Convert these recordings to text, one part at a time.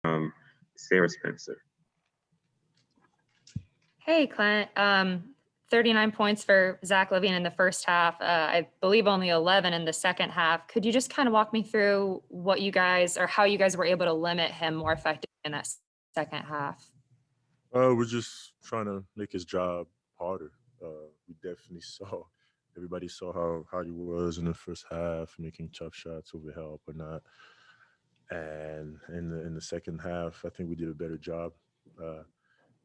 Sarah Spencer. Hey, Clint. 39 points for Zach LaVine in the first half. I believe only 11 in the second half. Could you just kind of walk me through what you guys or how you guys were able to limit him more effectively in that second half? We're just trying to make his job harder. We definitely everybody saw how hard he was in the first half, making tough shots over help or not. And in the second half, I think we did a better job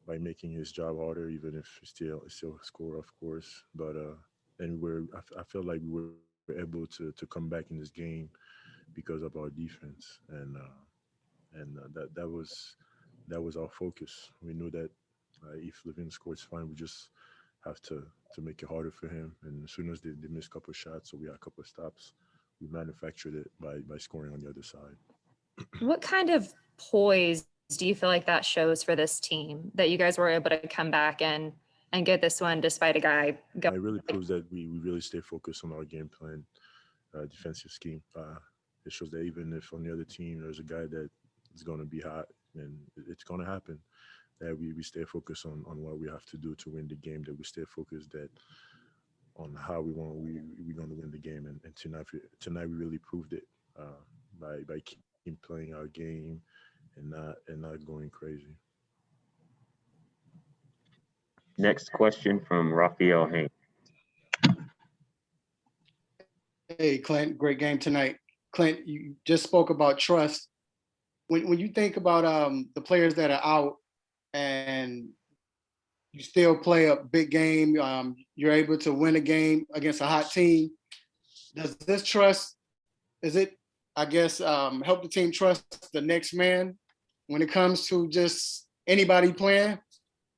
by making his job harder, even if still score, of course. But and I feel like we were able to come back in this game because of our defense, and that was our focus. We knew that if Levine scores fine, we just have to make it harder for him. And as soon as they missed a couple of shots, so we had a couple of stops, we manufactured it by scoring on the other side. What kind of poise do you feel like that shows for this team that you guys were able to come back and get this one despite a guy It really proves that we really stay focused on our game plan, defensive scheme. It shows that even if on the other team there's a guy that is going to be hot and it's going to happen, that we stay focused on what we have to do to win the game, that we stay focused that on how we're going to win the game. And tonight we really proved it by keep playing our game and not going crazy. Next question from Raphael Haynes. Hey, Clint, great game tonight. Clint, you just spoke about trust. When you think about the players that are out and you still play a big game, you're able to win a game against a hot team. Does this trust, help the team trust the next man when it comes to just anybody playing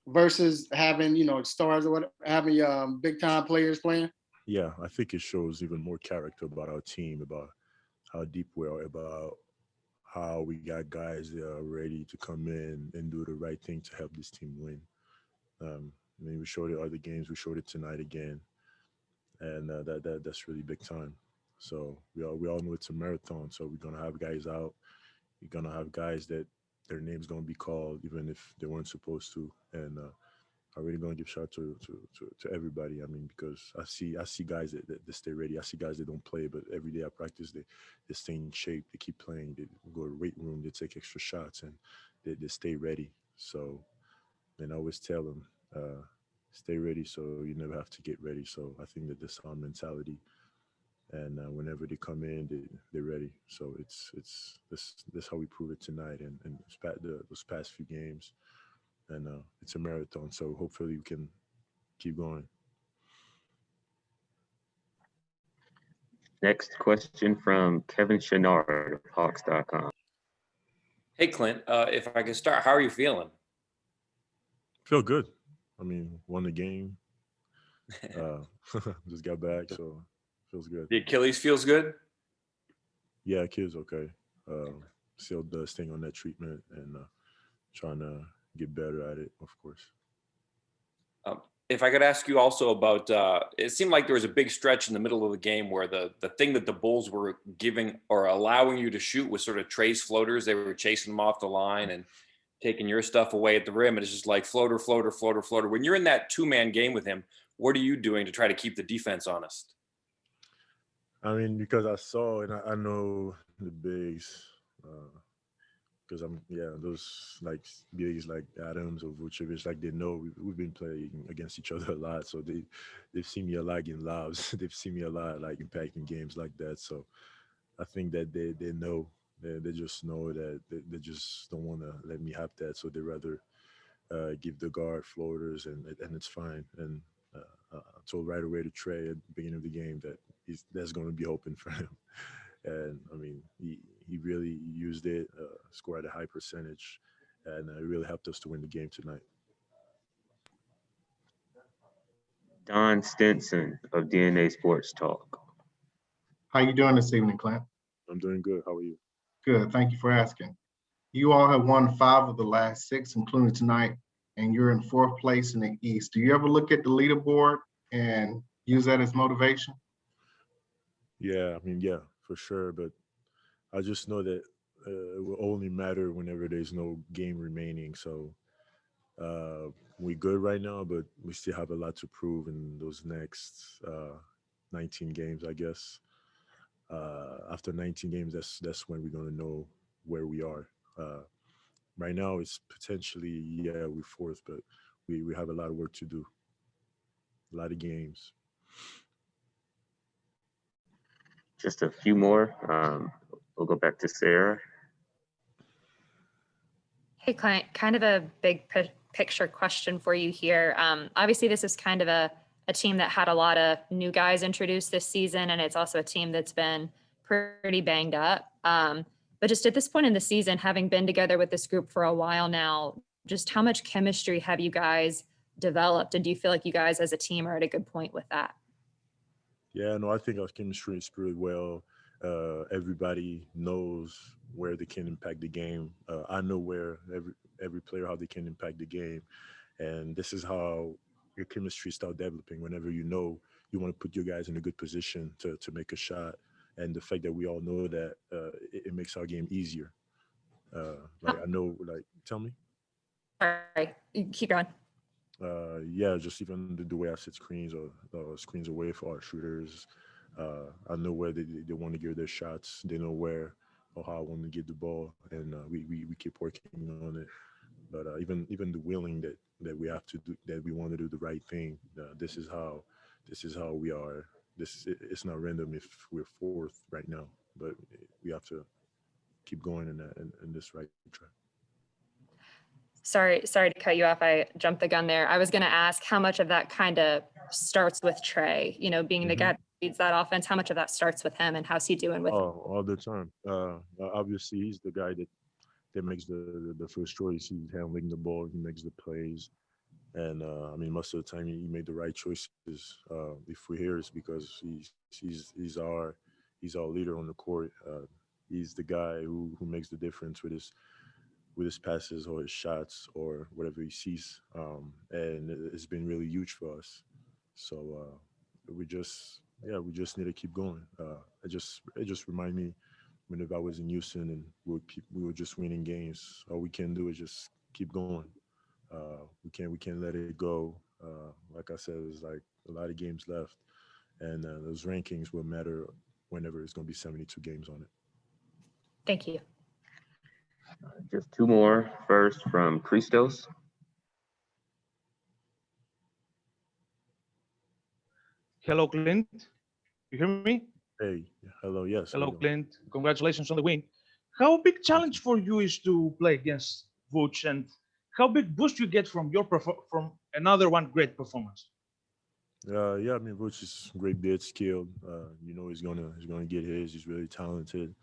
versus having, stars or whatever, having big time players playing? Yeah, I think it shows even more character about our team, about how deep we are, about how we got guys that are ready to come in and do the right thing to help this team win. We showed it other games. We showed it tonight again, and that's really big time. So we all know it's a marathon. So we're gonna have guys out. You're gonna have guys that their name's gonna be called even if they weren't supposed to, and I'm really gonna give shout to everybody. I mean, because I see guys that stay ready. I see guys that don't play, but every day I practice, they stay in shape. They keep playing. They go to the weight room. They take extra shots, and they stay ready. So, and I always tell them, stay ready, so you never have to get ready. So I think that this our mentality, and whenever they come in, they're ready. So it's this how we prove it tonight, and those past few games, and it's a marathon. So hopefully we can keep going. Next question from Kevin Chenard of Hawks.com. Hey, Clint, if I could start, how are you feeling? Feel good. I mean, won the game. Just got back, so feels good. The Achilles feels good? Yeah, kid's okay. Still staying on that treatment and trying to get better at it, of course. If I could ask you also about, it seemed like there was a big stretch in the middle of the game where the thing that the Bulls were giving or allowing you to shoot was sort of Trae's floaters. They were chasing them off the line and taking your stuff away at the rim. And it's just like floater, floater, floater, floater. When you're in that two-man game with him, what are you doing to try to keep the defense honest? I mean, because I saw and I know the bigs, because those like bigs like Adams or Vucevic, like they know we've been playing against each other a lot, so they've seen me a lot getting lobs. They've seen me a lot like impacting games like that. So I think that they know. They just know that they just don't want to let me have that, so they rather give the guard floaters, and it's fine. And I told right away to Trae at the beginning of the game that that's going to be open for him. And I mean, he really used it, scored at a high percentage, and it really helped us to win the game tonight. Don Stinson of DNA Sports Talk. How you doing this evening, Clint? I'm doing good. How are you? Good. Thank you for asking. You all have won 5 of the last 6, including tonight, and you're in 4th place in the East. Do you ever look at the leaderboard and use that as motivation? Yeah, I mean, yeah, for sure. But I just know that it will only matter whenever there's no game remaining. So we good right now, but we still have a lot to prove in those next 19 games, I guess. After 19 games, that's when we're gonna know where we are. Right now, it's potentially we're fourth, but we have a lot of work to do, a lot of games. Just a few more. We'll go back to Sarah. Hey, Clint, kind of a big picture question for you here. Obviously, this is kind of a team that had a lot of new guys introduced this season, and it's also a team that's been pretty banged up. But just at this point in the season, having been together with this group for a while now, just how much chemistry have you guys developed? And do you feel like you guys as a team are at a good point with that? Yeah, no, I think our chemistry is pretty well. Everybody knows where they can impact the game. I know where every player how they can impact the game, and this is how your chemistry start developing. Whenever you know you want to put your guys in a good position to make a shot, and the fact that we all know that it makes our game easier. Like I know, like tell me. Sorry, keep going. Yeah, just even the way I set screens or screens away for our shooters. I know where they want to give their shots. They know where or how I want to get the ball, and we keep working on it. But even the willing that we have to do, that we want to do the right thing. This is how we are. It's not random if we're fourth right now, but we have to keep going in this right track. Sorry to cut you off. I jumped the gun there. I was going to ask how much of that kind of starts with Trae, being the guy that leads that offense. How much of that starts with him, and how's he doing with it? All the time. Obviously, he's the guy that makes the first choice. He's handling the ball. He makes the plays. And I mean, most of the time, he made the right choices. If we're here, it's because he's our leader on the court. He's the guy who makes the difference with his passes or his shots or whatever he sees. And it's been really huge for us. So we just need to keep going. It just remind me whenever I was in Houston and we were just winning games. All we can do is just keep going. We can't let it go. Like I said, there's like a lot of games left, and those rankings will matter whenever it's going to be 72 games on it. Thank you. Just two more. First from Christos. Hello, Clint. You hear me? Hey, hello, yes. Hello, Clint. Congratulations on the win. How big challenge for you is to play against Vooch, and how big boost you get from from another one great performance? Yeah, I mean, Vooch is great bit skilled. He's gonna get his. He's really talented.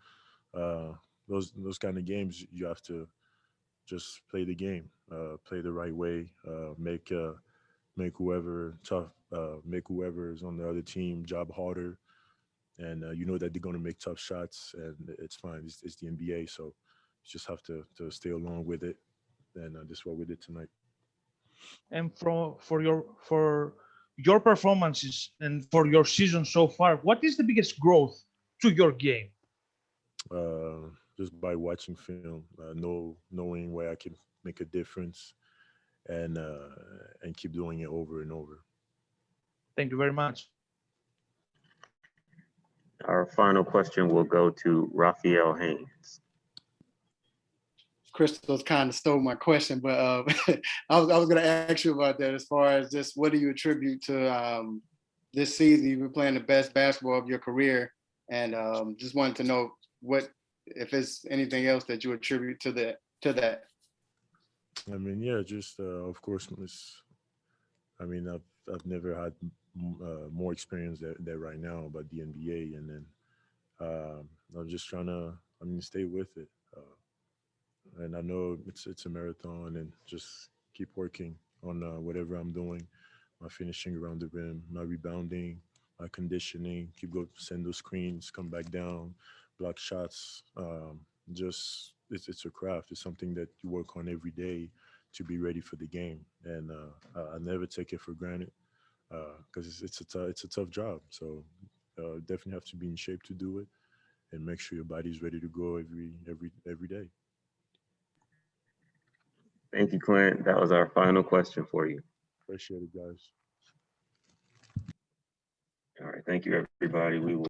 Those kind of games you have to just play the game, play the right way, make whoever tough, make whoever is on the other team job harder, and you know that they're gonna make tough shots, and it's fine. It's the NBA, so you just have to stay along with it, and this is what we did tonight. And for your performances and for your season so far, what is the biggest growth to your game? Just by watching film, knowing where I can make a difference, and keep doing it over and over. Thank you very much. Our final question will go to Raphael Haynes. Crystal's kind of stole my question, but I was going to ask you about that as far as just what do you attribute to this season? You've been playing the best basketball of your career, and just wanted to know if it's anything else that you attribute to that. I mean, yeah, just of course, I've never had more experience there right now about the NBA, and then I'm just trying to stay with it. And I know it's a marathon, and just keep working on whatever I'm doing, my finishing around the rim, my rebounding, my conditioning, send those screens, come back down, block shots. Just it's a craft. It's something that you work on every day to be ready for the game, and I never take it for granted because it's a tough job. So definitely have to be in shape to do it, and make sure your body's ready to go every day. Thank you, Clint. That was our final question for you. Appreciate it, guys. All right. Thank you, everybody. We will